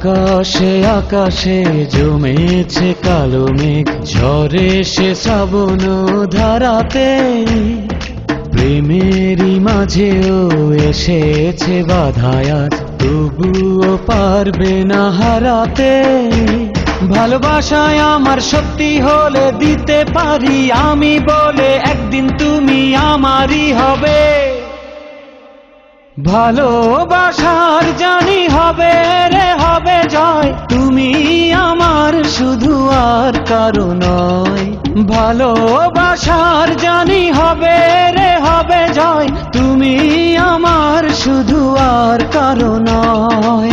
আকাশে আকাশে জমেছে কালো মেঘ, ঝরে সে শ্রাবণ ধারাতে। প্রেমেরই মাঝেও এসেছে বাধায়াত, তবুও পারবে না হারাতে। ভালোবাসায় আমার সত্যি হলে দিতে পারি আমি বলে, একদিন তুমি আমারই হবে। ভালোবাসার জানি হবে রে হবে জয়, তুমি আমার শুধু আর কারো নয়। ভালোবাসার জানি হবে রে হবে জয়, তুমি আমার শুধু আর কারো নয়।